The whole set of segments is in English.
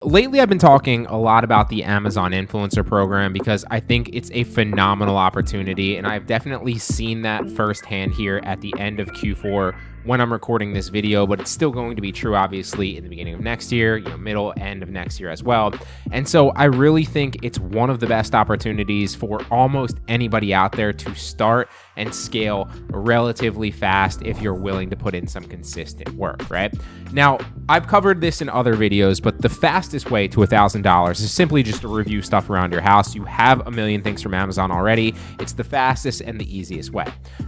Lately, I've been talking a lot about the Amazon Influencer Program because I think it's a phenomenal opportunity, and I've definitely seen that firsthand here at the end of Q4 when I'm recording this video, but it's still going to be true, obviously, in the beginning of next year, middle, end of next year as well. And so I really think it's one of the best opportunities for almost anybody out there to start and scale relatively fast if you're willing to put in some consistent work, right? Now, I've covered this in other videos, but the fastest way to $1,000 is simply just to review stuff around your house. You have a million things from Amazon already. It's the fastest and the easiest way.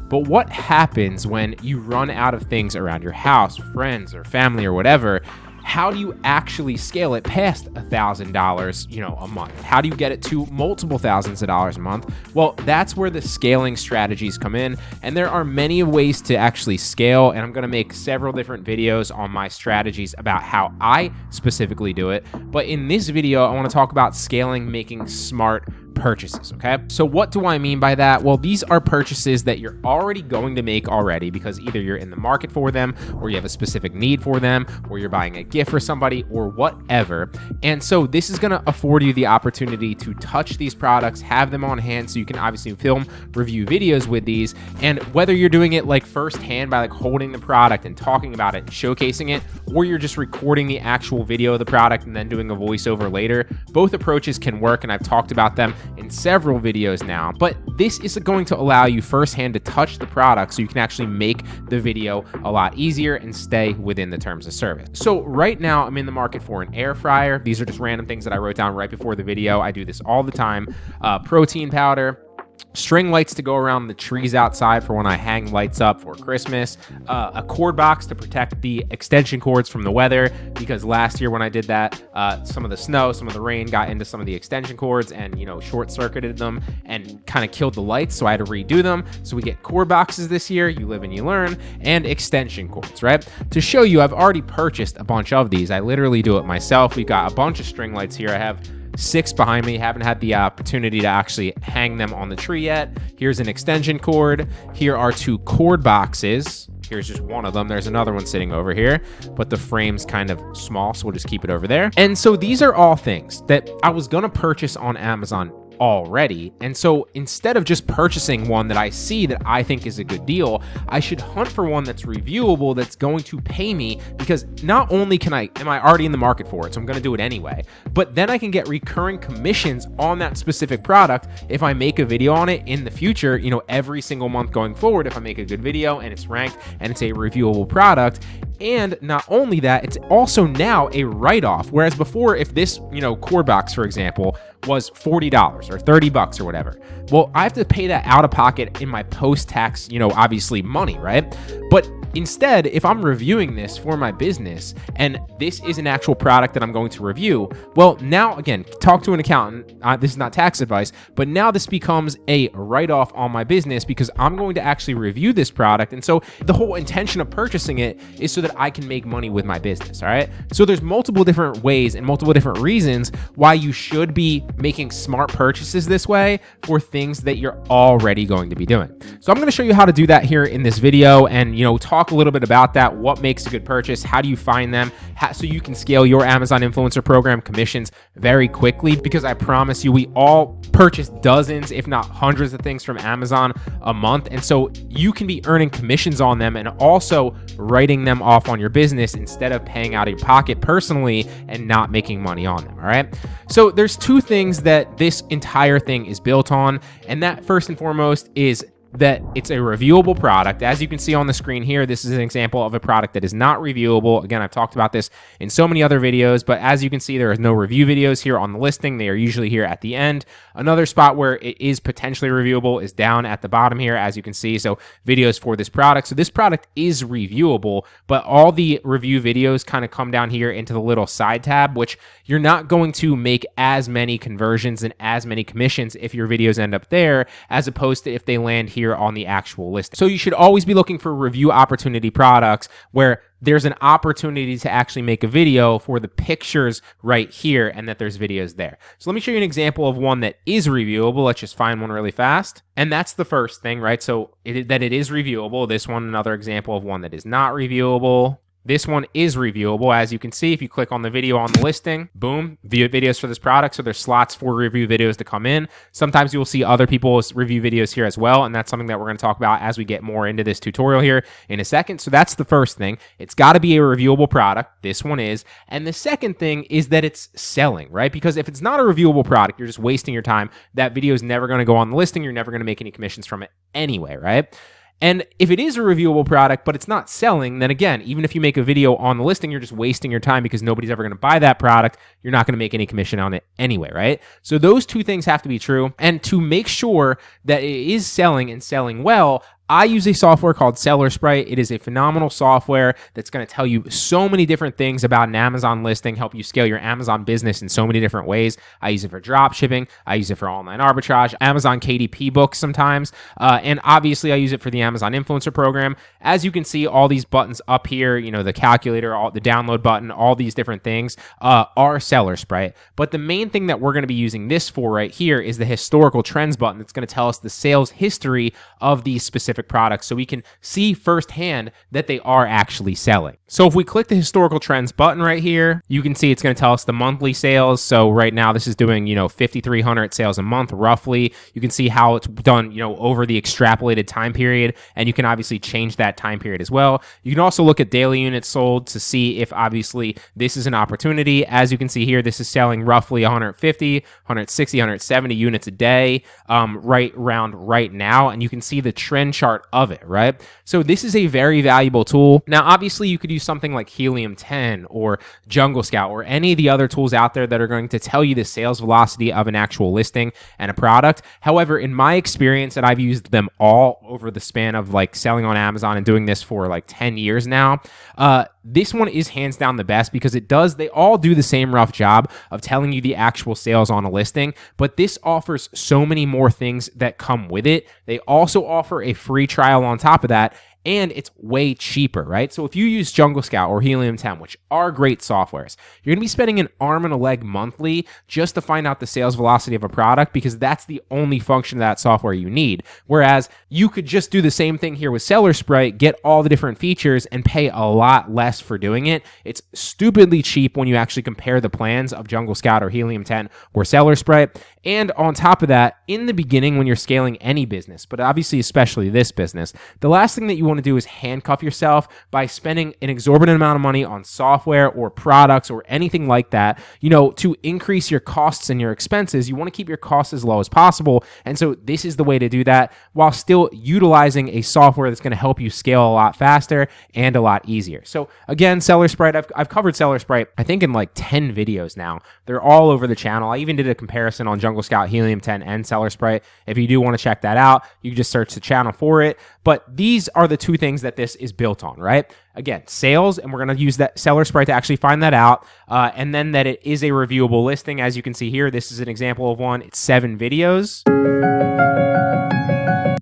But what happens when you run out of things around your house, friends or family or whatever? How do you actually scale it past $1,000, a month? How do you get it to multiple thousands of dollars a month? Well, that's where the scaling strategies come in. And there are many ways to actually scale. And I'm going to make several different videos on my strategies about how I specifically do it. But in this video, I want to talk about scaling, making smart purchases. Okay. So what do I mean by that? Well, these are purchases that you're already going to make already because either you're in the market for them or you have a specific need for them or you're buying a gift for somebody or whatever. And so this is going to afford you the opportunity to touch these products, have them on hand so you can obviously film review videos with these. And whether you're doing it like firsthand by like holding the product and talking about it and showcasing it, or you're just recording the actual video of the product and then doing a voiceover later, both approaches can work. And I've talked about them in several videos now, but this is going to allow you firsthand to touch the product so you can actually make the video a lot easier and stay within the terms of service. So right now I'm in the market for an air fryer. These are just random things that I wrote down right before the video. I do this all the time. Protein powder, string lights to go around the trees outside for when I hang lights up for Christmas, a cord box to protect the extension cords from the weather, because last year when I did that, some of the snow, some of the rain got into some of the extension cords and, short-circuited them and kind of killed the lights, so I had to redo them. So we get cord boxes this year, you live and you learn, and extension cords, right? To show you, I've already purchased a bunch of these. I literally do it myself. We got a bunch of string lights here. I have 6 behind me. Haven't had the opportunity to actually hang them on the tree yet. Here's an extension cord. Here are 2 cord boxes. Here's just one of them. There's another one sitting over here, but the frame's kind of small, so we'll just keep it over there. And so these are all things that I was going to purchase on Amazon already. And so instead of just purchasing one that I see that I think is a good deal, I should hunt for one that's reviewable, that's going to pay me, because not only am I already in the market for it, so I'm going to do it anyway, but then I can get recurring commissions on that specific product if I make a video on it in the future, every single month going forward, if I make a good video and it's ranked and it's a reviewable product. And not only that, it's also now a write-off. Whereas before, if this, cord box, for example, was $40 or $30 or whatever, well, I have to pay that out of pocket in my post-tax, obviously money, right? But instead, if I'm reviewing this for my business and this is an actual product that I'm going to review, well, now, again, talk to an accountant. This is not tax advice, but now this becomes a write-off on my business because I'm going to actually review this product. And so the whole intention of purchasing it is so that I can make money with my business, all right? So there's multiple different ways and multiple different reasons why you should be making smart purchases this way for things that you're already going to be doing. So I'm going to show you how to do that here in this video and, talk a little bit about that. What makes a good purchase? How do you find them? So you can scale your Amazon Influencer Program commissions very quickly, because I promise you, we all purchase dozens, if not hundreds of things from Amazon a month. And so you can be earning commissions on them and also writing them off on your business instead of paying out of your pocket personally and not making money on them. All right. So there's 2 things that this entire thing is built on. And that first and foremost is that it's a reviewable product. As you can see on the screen here, this is an example of a product that is not reviewable. Again, I've talked about this in so many other videos, but as you can see, there is no review videos here on the listing. They are usually here at the end. Another spot where it is potentially reviewable is down at the bottom here, as you can see. So videos for this product. So this product is reviewable, but all the review videos kind of come down here into the little side tab, which you're not going to make as many conversions and as many commissions if your videos end up there, as opposed to if they land here on the actual list. So you should always be looking for review opportunity products where there's an opportunity to actually make a video for the pictures right here and that there's videos there. So let me show you an example of one that is reviewable. Let's just find one really fast. And that's the first thing, right? So that it is reviewable. This one, another example of one that is not reviewable. This one is reviewable. As you can see, if you click on the video on the listing, boom, view videos for this product. So there's slots for review videos to come in. Sometimes you will see other people's review videos here as well. And that's something that we're going to talk about as we get more into this tutorial here in a second. So that's the first thing. It's got to be a reviewable product. This one is. And the second thing is that it's selling, right? Because if it's not a reviewable product, you're just wasting your time. That video is never going to go on the listing. You're never going to make any commissions from it anyway, right? And if it is a reviewable product, but it's not selling, then again, even if you make a video on the listing, you're just wasting your time because nobody's ever going to buy that product. You're not going to make any commission on it anyway, right? So those two things have to be true. And to make sure that it is selling and selling well, I use a software called Seller Sprite. It is a phenomenal software that's going to tell you so many different things about an Amazon listing, help you scale your Amazon business in so many different ways. I use it for drop shipping. I use it for online arbitrage, Amazon KDP books sometimes. And obviously I use it for the Amazon Influencer Program. As you can see, all these buttons up here, you know, the calculator, all the download button, all these different things are Seller Sprite. But the main thing that we're going to be using this for right here is the historical trends button. That's going to tell us the sales history of these specific products so we can see firsthand that they are actually selling. So if we click the historical trends button right here, you can see it's going to tell us the monthly sales. So right now this is doing, 5,300 sales a month roughly. You can see how it's done, over the extrapolated time period, and you can obviously change that time period as well. You can also look at daily units sold to see if obviously this is an opportunity. As you can see here, this is selling roughly 150, 160, 170 units a day right now, and you can see the trend chart of it, right? So this is a very valuable tool. Now, obviously, you could use something like Helium 10 or Jungle Scout or any of the other tools out there that are going to tell you the sales velocity of an actual listing and a product. However, in my experience, and I've used them all over the span of like selling on Amazon and doing this for like 10 years now, this one is hands down the best because they all do the same rough job of telling you the actual sales on a listing, but this offers so many more things that come with it. They also offer a free trial on top of that, and it's way cheaper, right? So if you use Jungle Scout or Helium 10, which are great softwares, you're gonna be spending an arm and a leg monthly just to find out the sales velocity of a product because that's the only function of that software you need. Whereas you could just do the same thing here with Seller Sprite, get all the different features and pay a lot less for doing it. It's stupidly cheap when you actually compare the plans of Jungle Scout or Helium 10 or Seller Sprite. And on top of that, in the beginning when you're scaling any business, but obviously especially this business, the last thing that you want to do is handcuff yourself by spending an exorbitant amount of money on software or products or anything like that, to increase your costs and your expenses. You want to keep your costs as low as possible. And so this is the way to do that while still utilizing a software that's going to help you scale a lot faster and a lot easier. So again, Seller Sprite, I've covered Seller Sprite, I think in like 10 videos now. They're all over the channel. I even did a comparison on Jungle Scout, Helium 10, and Seller Sprite. If you do want to check that out, you can just search the channel for it. But these are the two things that this is built on, right? Again, sales, and we're going to use that Seller Sprite to actually find that out. And then that it is a reviewable listing. As you can see here, this is an example of one. It's 7 videos.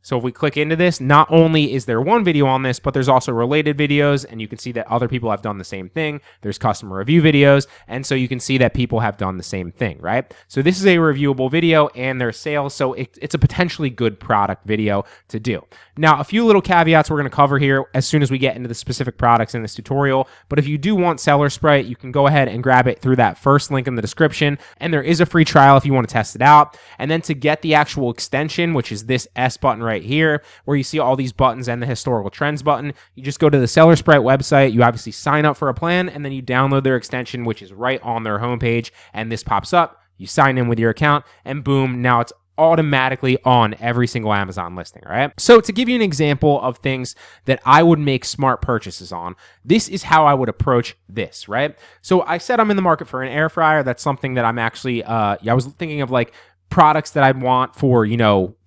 So if we click into this, not only is there one video on this, but there's also related videos, and you can see that other people have done the same thing. There's customer review videos, and so you can see that people have done the same thing, right? So this is a reviewable video, and there's sales, so it's a potentially good product video to do. Now, a few little caveats we're going to cover here as soon as we get into the specific products in this tutorial, but if you do want Seller Sprite, you can go ahead and grab it through that first link in the description, and there is a free trial if you want to test it out. And then to get the actual extension, which is this S button right here, where you see all these buttons and the historical trends button, you just go to the Seller Sprite website, you obviously sign up for a plan, and then you download their extension, which is right on their homepage, and this pops up, you sign in with your account, and boom, now it's automatically on every single Amazon listing, all right? So to give you an example of things that I would make smart purchases on, this is how I would approach this, right? So I said I'm in the market for an air fryer. That's something that I'm actually, I was thinking of like products that I'd want for,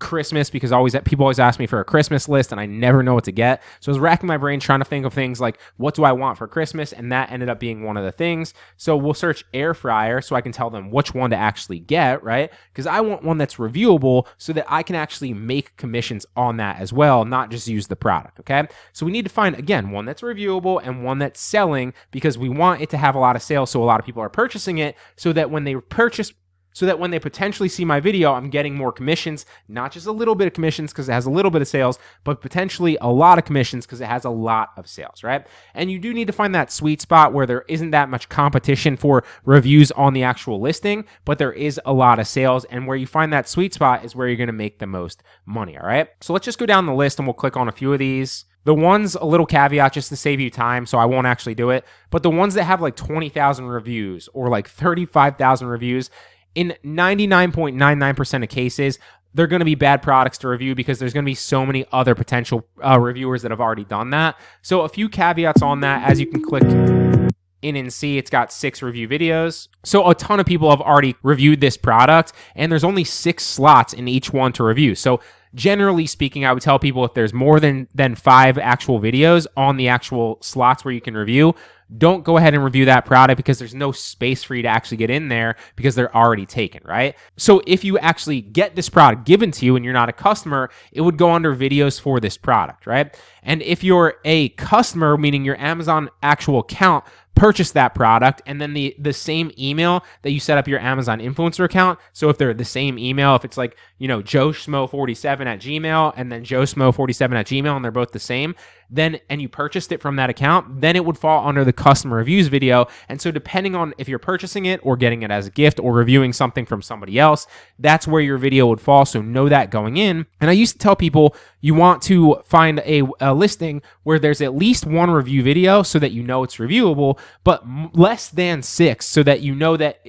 Christmas, because people always ask me for a Christmas list and I never know what to get. So I was racking my brain trying to think of things like, what do I want for Christmas? And that ended up being one of the things. So we'll search air fryer so I can tell them which one to actually get, right? Because I want one that's reviewable so that I can actually make commissions on that as well, not just use the product, okay? So we need to find, again, one that's reviewable and one that's selling because we want it to have a lot of sales so a lot of people are purchasing it so that when they purchase so that when they potentially see my video, I'm getting more commissions, not just a little bit of commissions because it has a little bit of sales, but potentially a lot of commissions because it has a lot of sales, right? And you do need to find that sweet spot where there isn't that much competition for reviews on the actual listing, but there is a lot of sales, and where you find that sweet spot is where you're going to make the most money, all right? So let's just go down the list and we'll click on a few of these. The ones, a little caveat just to save you time, so I won't actually do it, but the ones that have like 20,000 reviews or like 35,000 reviews, in 99.99% of cases, they're going to be bad products to review because there's going to be so many other potential reviewers that have already done that. So a few caveats on that, as you can click in and see, it's got 6 review videos. So a ton of people have already reviewed this product, and there's only 6 slots in each one to review. So generally speaking, I would tell people if there's more than 5 actual videos on the actual slots where you can review, don't go ahead and review that product because there's no space for you to actually get in there because they're already taken, right? So if you actually get this product given to you and you're not a customer, it would go under videos for this product, right? And if you're a customer, meaning your Amazon actual account purchase that product, and then the same email that you set up your Amazon influencer account. So if they're the same email, if it's like, joeschmo47 at Gmail and then joeschmo47 at Gmail, and they're both the same, then, and you purchased it from that account, then it would fall under the customer reviews video. And so depending on if you're purchasing it or getting it as a gift or reviewing something from somebody else, that's where your video would fall. So know that going in. And I used to tell people you want to find a listing where there's at least 1 review video so that you know it's reviewable, but less than 6 so that you know that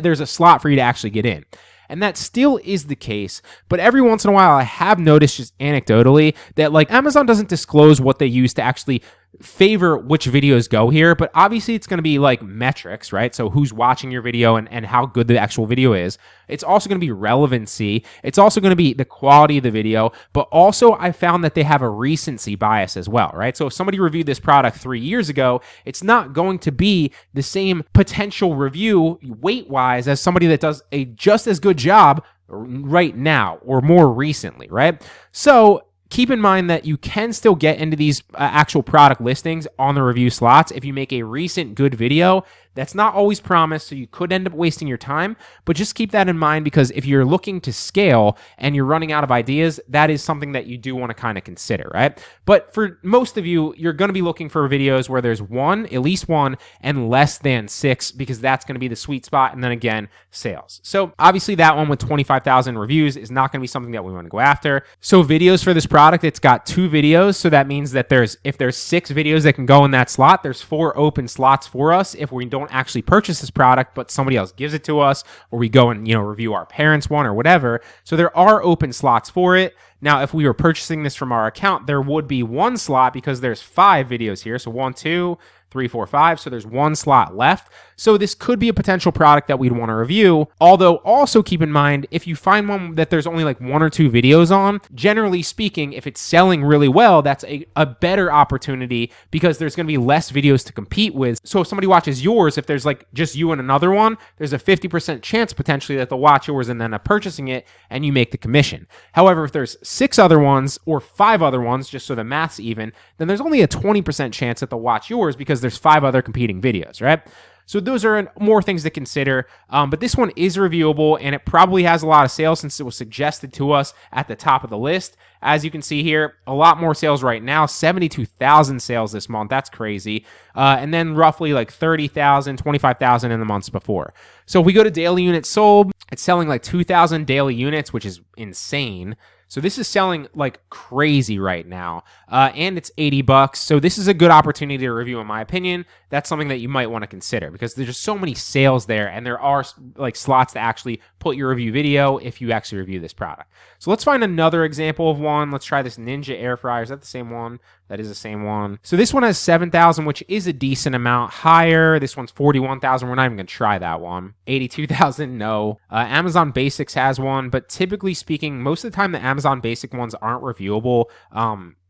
there's a slot for you to actually get in. And that still is the case, but every once in a while I have noticed just anecdotally that like Amazon doesn't disclose what they use to actually favor which videos go here, but obviously it's going to be like metrics, right? So who's watching your video and how good the actual video is. It's also going to be relevancy. It's also going to be the quality of the video, but also I found that they have a recency bias as well, right? So if somebody reviewed this product 3 years ago, it's not going to be the same potential review weight-wise as somebody that does a just as good job right now or more recently, right? So keep in mind that you can still get into these actual product listings on the review slots if you make a recent good video. That's not always promised, so you could end up wasting your time, but just keep that in mind because if you're looking to scale and you're running out of ideas, that is something that you do want to kind of consider, right? But for most of you, you're going to be looking for videos where there's 1, at least 1, and less than 6 because that's going to be the sweet spot, and then again, sales. So obviously that one with 25,000 reviews is not going to be something that we want to go after. So videos for this product, it's got 2 videos, so that means that if there's 6 videos that can go in that slot, there's 4 open slots for us if we don't actually purchase this product, but somebody else gives it to us, or we go and review our parents' one or whatever. So there are open slots for it. Now, if we were purchasing this from our account, there would be 1 slot because there's 5 videos here. So 1, 2, 3, 4, 5. So there's 1 slot left. So this could be a potential product that we'd want to review. Although also keep in mind, if you find one that there's only like 1 or 2 videos on, generally speaking, if it's selling really well, that's a better opportunity because there's going to be less videos to compete with. So if somebody watches yours, if there's like just you and another one, there's a 50% chance potentially that they'll watch yours and then end up purchasing it and you make the commission. However, if there's 6 other ones or 5 other ones, just so the math's even, then there's only a 20% chance that they'll watch yours because there's 5 other competing videos, right? So those are more things to consider, but this one is reviewable and it probably has a lot of sales since it was suggested to us at the top of the list. As you can see here, a lot more sales right now, 72,000 sales this month. That's crazy. And then roughly like 30,000, 25,000 in the months before. So if we go to daily units sold, it's selling like 2,000 daily units, which is insane. So this is selling like crazy right now, and it's $80. So this is a good opportunity to review, in my opinion. That's something that you might want to consider because there's just so many sales there, and there are like slots to actually put your review video if you actually review this product. So let's find another example of one. Let's try this Ninja air fryer. Is that the same one? That is the same one. So this one has 7,000, which is a decent amount higher. This one's 41,000. We're not even going to try that one. 82,000, no. Amazon Basics has one, but typically speaking, most of the time the Amazon Basic ones aren't reviewable.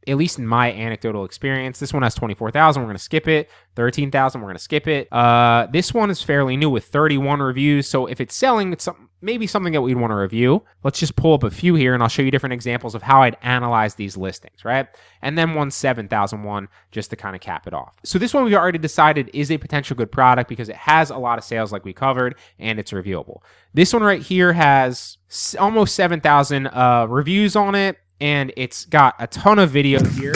At least in my anecdotal experience. This one has 24,000. We're going to skip it. 13,000. We're going to skip it. This one is fairly new with 31 reviews. So if it's selling, maybe something that we'd want to review. Let's just pull up a few here and I'll show you different examples of how I'd analyze these listings, right? And then 7001 just to kind of cap it off. So this one we already decided is a potential good product because it has a lot of sales like we covered and it's reviewable. This one right here has almost 7,000 reviews on it and it's got a ton of videos here.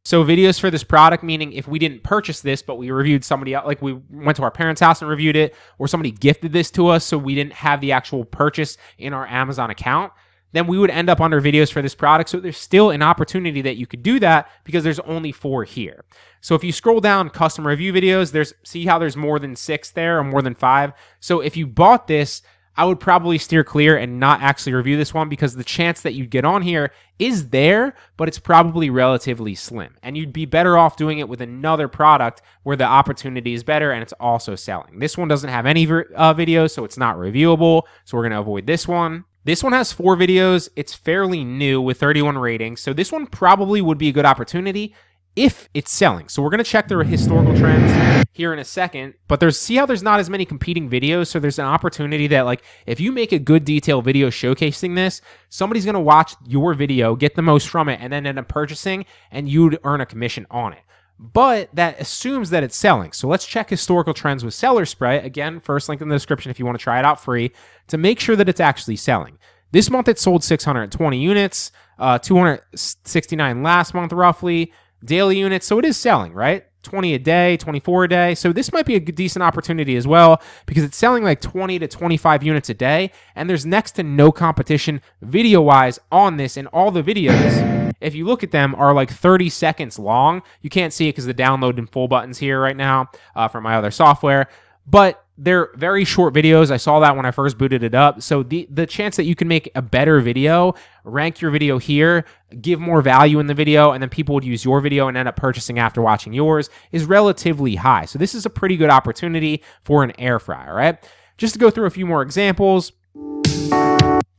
So videos for this product, meaning if we didn't purchase this, but we reviewed somebody else, like we went to our parents' house and reviewed it, or somebody gifted this to us so we didn't have the actual purchase in our Amazon account, then we would end up under videos for this product. So there's still an opportunity that you could do that because there's only 4 here. So if you scroll down customer review videos, see how there's more than 6 there or more than 5. So if you bought this, I would probably steer clear and not actually review this one because the chance that you get on here is there, but it's probably relatively slim. And you'd be better off doing it with another product where the opportunity is better and it's also selling. This one doesn't have any videos, so it's not reviewable. So we're going to avoid this one. This one has 4 videos. It's fairly new with 31 ratings. So this one probably would be a good opportunity if it's selling. So we're going to check the historical trends here in a second, but see how there's not as many competing videos. So there's an opportunity that like, if you make a good detailed video showcasing this, somebody's going to watch your video, get the most from it, and then end up purchasing and you'd earn a commission on it. But that assumes that it's selling. So let's check historical trends with Seller Sprite. Again, first link in the description if you want to try it out free to make sure that it's actually selling. This month it sold 620 units, 269 last month roughly. Daily units, so it is selling, right? 20 a day, 24 a day. So this might be a decent opportunity as well because it's selling like 20 to 25 units a day, and there's next to no competition video-wise on this, and all the videos, if you look at them, are like 30 seconds long. You can't see it because the download in full buttons here right now from my other software, but they're very short videos. I saw that when I first booted it up. So the chance that you can make a better video, rank your video here, give more value in the video, and then people would use your video and end up purchasing after watching yours is relatively high. So this is a pretty good opportunity for an air fryer, right? Just to go through a few more examples.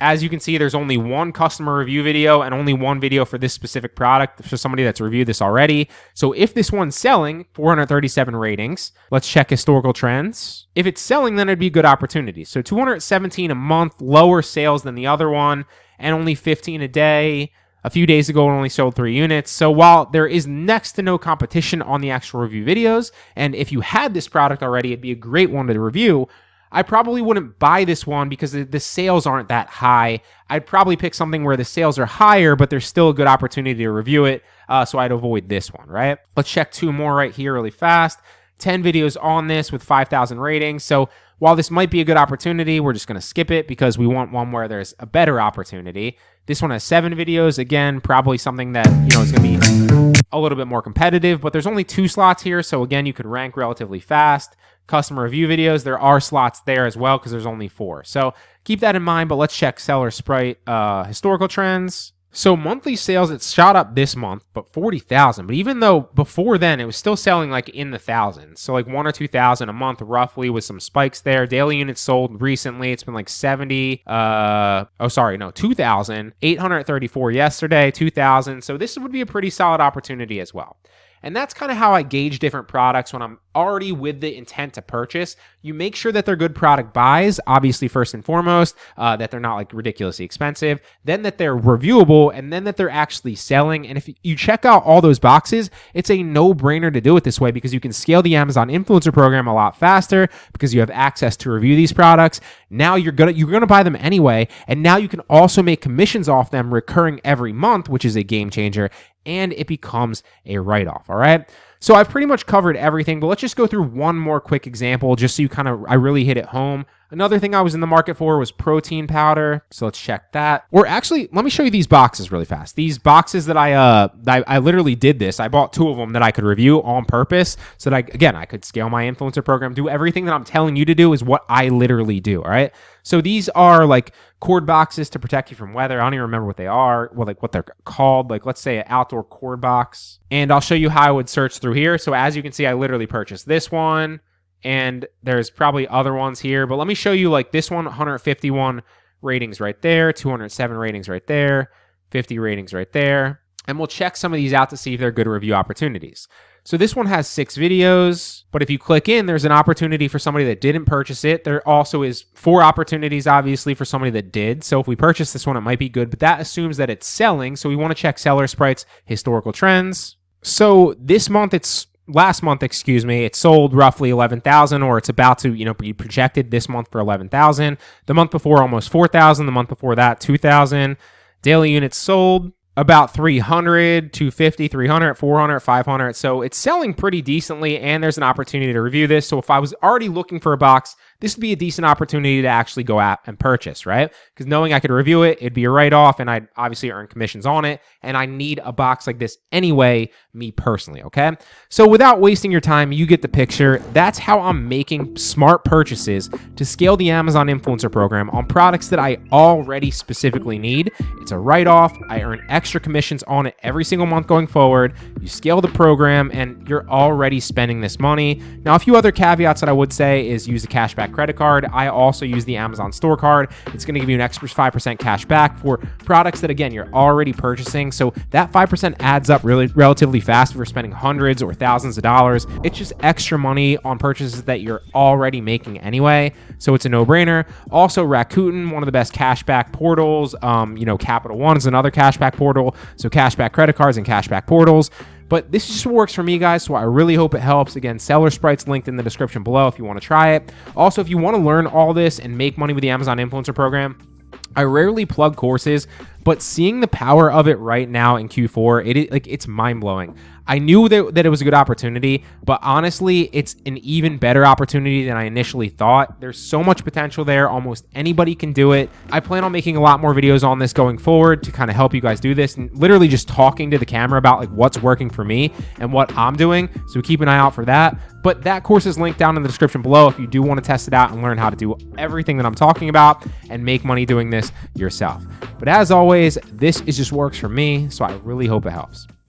As you can see, there's only 1 customer review video and only 1 video for this specific product for somebody that's reviewed this already. So if this one's selling, 437 ratings. Let's check historical trends. If it's selling, then it'd be a good opportunity. So 217 a month, lower sales than the other one, and only 15 a day. A few days ago, it only sold 3 units. So while there is next to no competition on the actual review videos, and if you had this product already, it'd be a great one to review, I probably wouldn't buy this one because the sales aren't that high. I'd probably pick something where the sales are higher, but there's still a good opportunity to review it. So I'd avoid this one, right? Let's check 2 more right here really fast. 10 videos on this with 5,000 ratings. So while this might be a good opportunity, we're just going to skip it because we want one where there's a better opportunity. This one has 7 videos. Again, probably something that, is going to be a little bit more competitive, but there's only 2 slots here. So again, you could rank relatively fast. Customer review videos, there are slots there as well because there's only 4. So keep that in mind, but let's check Seller Sprite historical trends. So monthly sales, it's shot up this month, but 40,000. But even though before then, it was still selling like in the thousands. So like 1 or 2,000 a month roughly with some spikes there. Daily units sold recently, it's been like 2,000. 834 yesterday, 2,000. So this would be a pretty solid opportunity as well. And that's kind of how I gauge different products when I'm already with the intent to purchase. You make sure that they're good product buys, obviously first and foremost, that they're not like ridiculously expensive, then that they're reviewable, and then that they're actually selling. And if you check out all those boxes, it's a no-brainer to do it this way because you can scale the Amazon influencer program a lot faster because you have access to review these products. Now you're gonna buy them anyway, and now you can also make commissions off them recurring every month, which is a game changer, and it becomes a write-off, all right? So I've pretty much covered everything, but let's just go through one more quick example just so I really hit it home. Another thing I was in the market for was protein powder. So let's check that. Or actually, let me show you these boxes really fast. These boxes that I literally did this. I bought 2 of them that I could review on purpose so that I could scale my influencer program, do everything that I'm telling you to do is what I literally do, all right? So these are like cord boxes to protect you from weather. I don't even remember what they are, what they're called. Like let's say an outdoor cord box. And I'll show you how I would search through here. So as you can see, I literally purchased this one. And there's probably other ones here, but let me show you like this one, 151 ratings right there, 207 ratings right there, 50 ratings right there. And we'll check some of these out to see if they're good review opportunities. So this one has 6 videos, but if you click in, there's an opportunity for somebody that didn't purchase it. There also is 4 opportunities, obviously, for somebody that did. So if we purchase this one, it might be good, but that assumes that it's selling. So we want to check seller sprites, historical trends. So last month, it sold roughly 11,000, or it's about to, be projected this month for 11,000. The month before, almost 4,000. The month before that, 2,000. Daily units sold about 300, 250, 300, 400, 500. So it's selling pretty decently, and there's an opportunity to review this. So if I was already looking for a box, this would be a decent opportunity to actually go out and purchase, right? Because knowing I could review it, it'd be a write-off, and I'd obviously earn commissions on it, and I need a box like this anyway, me personally, okay? So without wasting your time, you get the picture. That's how I'm making smart purchases to scale the Amazon Influencer Program on products that I already specifically need. It's a write-off. I earn extra commissions on it every single month going forward. You scale the program, and you're already spending this money. Now, a few other caveats that I would say is use a cashback credit card. I also use the Amazon store card. It's going to give you an extra 5% cash back for products that, again, you're already purchasing. So that 5% adds up relatively fast if you're spending hundreds or thousands of dollars. It's just extra money on purchases that you're already making anyway. So it's a no-brainer. Also, Rakuten, one of the best cashback portals. Capital One is another cashback portal. So cashback credit cards and cashback portals. But this just works for me, guys, so I really hope it helps. Again, Seller Sprite's linked in the description below if you want to try it. Also, if you want to learn all this and make money with the Amazon Influencer Program, I rarely plug courses, but seeing the power of it right now in Q4, it's mind-blowing. I knew that it was a good opportunity, but honestly, it's an even better opportunity than I initially thought. There's so much potential there. Almost anybody can do it. I plan on making a lot more videos on this going forward to kind of help you guys do this, and literally just talking to the camera about what's working for me and what I'm doing. So keep an eye out for that. But that course is linked down in the description below if you do want to test it out and learn how to do everything that I'm talking about and make money doing this yourself. But as always, this just works for me, so I really hope it helps.